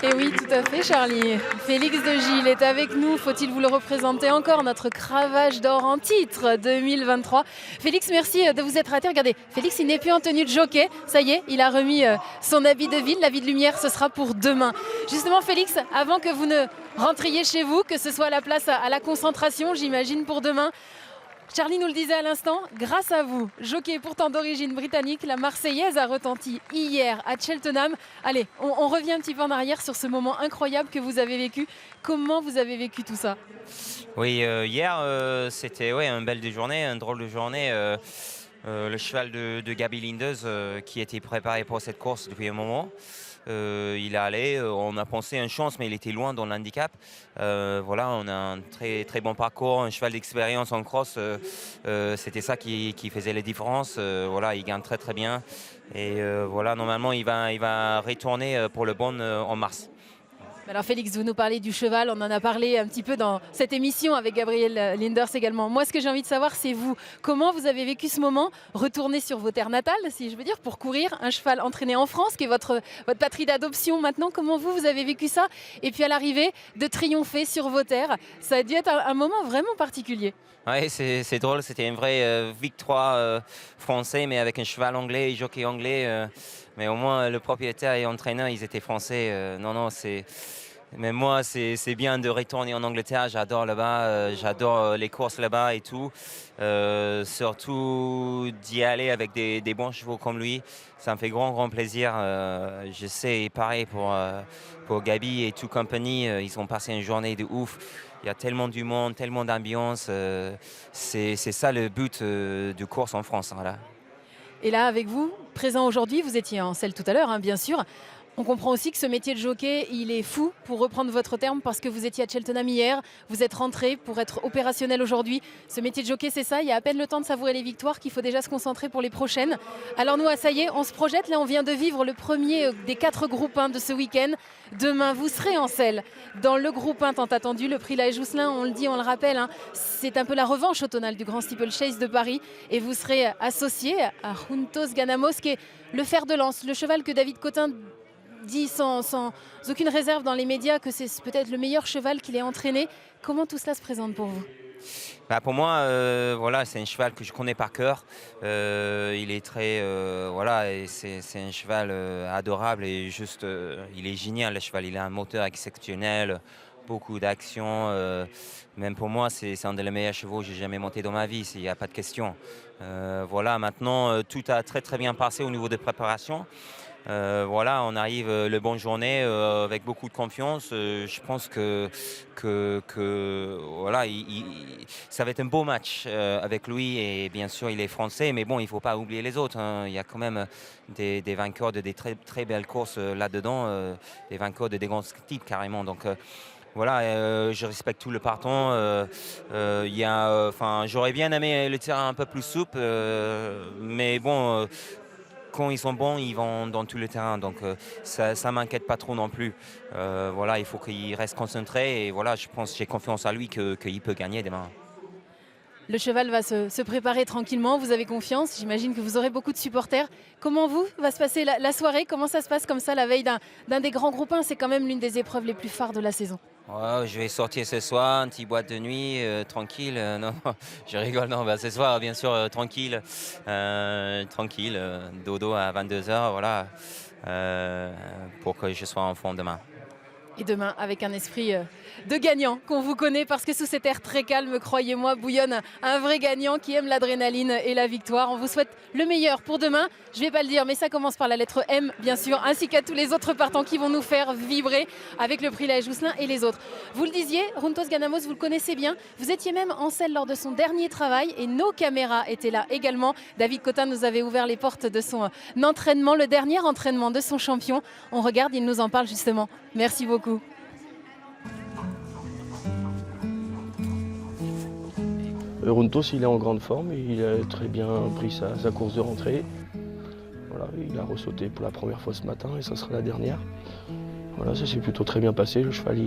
Et oui, tout à fait, Charlie. Félix de Gilles est avec nous. Faut-il vous le représenter encore, notre cravache d'or en titre 2023. Félix, merci de vous être raté. Regardez, Félix, il n'est plus en tenue de jockey. Ça y est, il a remis son habit de ville. L'habit de lumière, ce sera pour demain. Justement, Félix, avant que vous ne rentriez chez vous, que ce soit la place à la concentration, j'imagine, pour demain, Charlie nous le disait à l'instant, grâce à vous, jockey pourtant d'origine britannique, la Marseillaise a retenti hier à Cheltenham. Allez, on revient un petit peu en arrière sur ce moment incroyable que vous avez vécu. Comment vous avez vécu tout ça? Oui, hier, c'était ouais, une belle journée, une drôle de journée. Le cheval de Gaby Linders qui était préparé pour cette course depuis un moment. Il est allé, on a pensé une chance, mais il était loin dans l'handicap. Voilà, on a un très, très bon parcours, un cheval d'expérience en cross. C'était ça qui faisait les différences. Voilà, il gagne très très bien. Et voilà, normalement, il va retourner pour le Bon en mars. Alors Félix, vous nous parlez du cheval, on en a parlé un petit peu dans cette émission avec Gabriel Linders également. Moi, ce que j'ai envie de savoir, c'est vous. Comment vous avez vécu ce moment? Retourner sur vos terres natales, si je veux dire, pour courir un cheval entraîné en France, qui est votre patrie d'adoption maintenant. Comment vous avez vécu ça? Et puis à l'arrivée, de triompher sur vos terres. Ça a dû être un moment vraiment particulier. Oui, c'est drôle, c'était une vraie victoire française, mais avec un cheval anglais et jockey anglais. Mais au moins, le propriétaire et l'entraîneur, ils étaient français. Non, non, c'est. Mais moi, c'est bien de retourner en Angleterre. J'adore là-bas, j'adore les courses là-bas et tout. Surtout d'y aller avec des bons chevaux comme lui. Ça me fait grand plaisir. Je sais, pareil pour Gaby et tout compagnie. Ils ont passé une journée de ouf. Il y a tellement du monde, tellement d'ambiance. C'est ça le but de course en France. Voilà. Et là, avec vous, présent aujourd'hui, vous étiez en selle tout à l'heure, hein, bien sûr. On comprend aussi que ce métier de jockey, il est fou, pour reprendre votre terme, parce que vous étiez à Cheltenham hier, vous êtes rentré pour être opérationnel aujourd'hui. Ce métier de jockey, c'est ça, il y a à peine le temps de savourer les victoires, qu'il faut déjà se concentrer pour les prochaines. Alors nous, ça y est, on se projette, là on vient de vivre le premier des 4 groupes 1 de ce week-end. Demain, vous serez en selle dans le groupe 1 tant attendu, le prix La Jousselin, on le dit, on le rappelle, hein, c'est un peu la revanche automnale du Grand Steeplechase de Paris, et vous serez associé à Juntos Ganamos, qui est le fer de lance, le cheval que David Cotin dit sans aucune réserve dans les médias que c'est peut-être le meilleur cheval qu'il ait entraîné. Comment tout cela se présente pour vous? Bah pour moi, voilà, c'est un cheval que je connais par cœur. Il est très, voilà, et c'est un cheval adorable et juste, il est génial le cheval. Il a un moteur exceptionnel, beaucoup d'action. Même pour moi, c'est un des meilleurs chevaux que j'ai jamais monté dans ma vie. Il n'y a pas de question. Voilà, maintenant, tout a très très bien passé au niveau de préparation. Voilà, on arrive le bonne journée avec beaucoup de confiance. Je pense que voilà, ça va être un beau match avec lui et bien sûr il est français, mais bon, il ne faut pas oublier les autres, hein. Il y a quand même des vainqueurs de des très, très belles courses là-dedans, des vainqueurs de des grands types carrément. Donc voilà, je respecte tout le partant. J'aurais bien aimé le terrain un peu plus souple, mais bon. Quand ils sont bons, ils vont dans tous les terrains. Donc ça ne m'inquiète pas trop non plus. Voilà, il faut qu'il reste concentré. Et voilà, je pense, j'ai confiance à lui qu'il peut gagner demain. Le cheval va se préparer tranquillement, vous avez confiance, j'imagine que vous aurez beaucoup de supporters. Comment vous va se passer la soirée? Comment ça se passe comme ça la veille d'un des grands groupes 1? C'est quand même l'une des épreuves les plus phares de la saison. Ouais, je vais sortir ce soir, une petite boîte de nuit, tranquille. Non, je rigole. Non, bah, ce soir, bien sûr, tranquille. Tranquille, dodo à 22h, voilà. Pour que je sois en fond demain. Et demain, avec un esprit de gagnant qu'on vous connaît, parce que sous cet air très calme, croyez-moi, bouillonne un vrai gagnant qui aime l'adrénaline et la victoire. On vous souhaite le meilleur pour demain. Je ne vais pas le dire, mais ça commence par la lettre M, bien sûr, ainsi qu'à tous les autres partants qui vont nous faire vibrer avec le prix La Jousselin et les autres. Vous le disiez, Juntos Ganamos, vous le connaissez bien. Vous étiez même en selle lors de son dernier travail et nos caméras étaient là également. David Cotin nous avait ouvert les portes de son entraînement, le dernier entraînement de son champion. On regarde, il nous en parle justement. Merci beaucoup. Runtos, il est en grande forme, il a très bien pris sa course de rentrée. Voilà, il a ressauté pour la première fois ce matin et ça sera la dernière. Voilà, ça s'est plutôt très bien passé. Le cheval,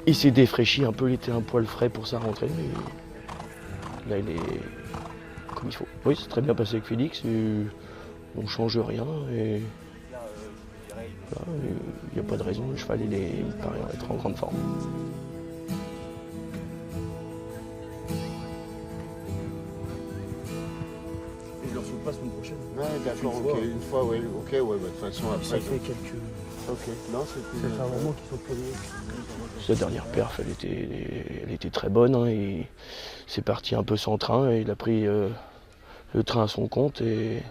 il s'est défraîchi un peu, il était un poil frais pour sa rentrée, mais là, il est comme il faut. Oui, c'est très bien passé avec Félix, on ne change rien. Et, voilà, n'y a pas de raison, le cheval il me paraît être en grande forme. Et je ne le reçois pas la semaine prochaine. Ouais, d'accord, ok, une fois, ouais, ok, ouais, bah, de toute façon après. Ça fait quelques. Ok, non, c'est plus. Ça fait un moment qu'ils sont premiers. Sa dernière perf, elle était très bonne. Hein, et c'est parti un peu sans train. Et il a pris le train à son compte et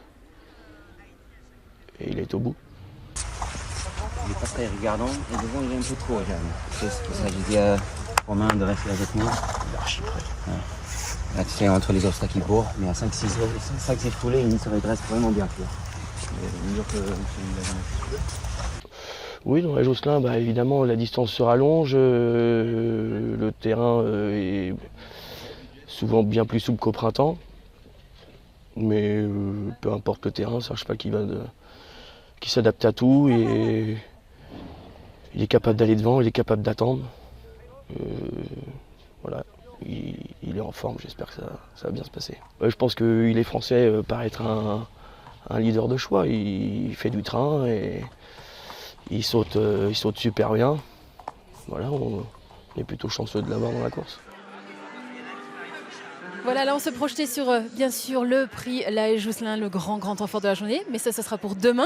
il est au bout. Il n'est pas très regardant et devant il est un peu trop regardant. C'est pour ça que j'ai dit à Romain de rester avec nous. Il est archi prêt. Ouais. Là tu sais, entre les obstacles il court, mais à 5-6 foulées il se redresse vraiment bien. Oui, dans la Josselin, bah, évidemment la distance se rallonge, le terrain est souvent bien plus souple qu'au printemps. Mais peu importe le terrain, c'est un cheval qui s'adapte à tout et il est capable d'aller devant, il est capable d'attendre. Voilà, il est en forme, j'espère que ça va bien se passer. Je pense qu'il est français par être un leader de choix. Il fait du train et il saute super bien. Voilà, on est plutôt chanceux de l'avoir dans la course. Voilà, là on se projetait sur bien sûr le prix La Haye Jousselin, le grand temps fort de la journée, mais ça sera pour demain.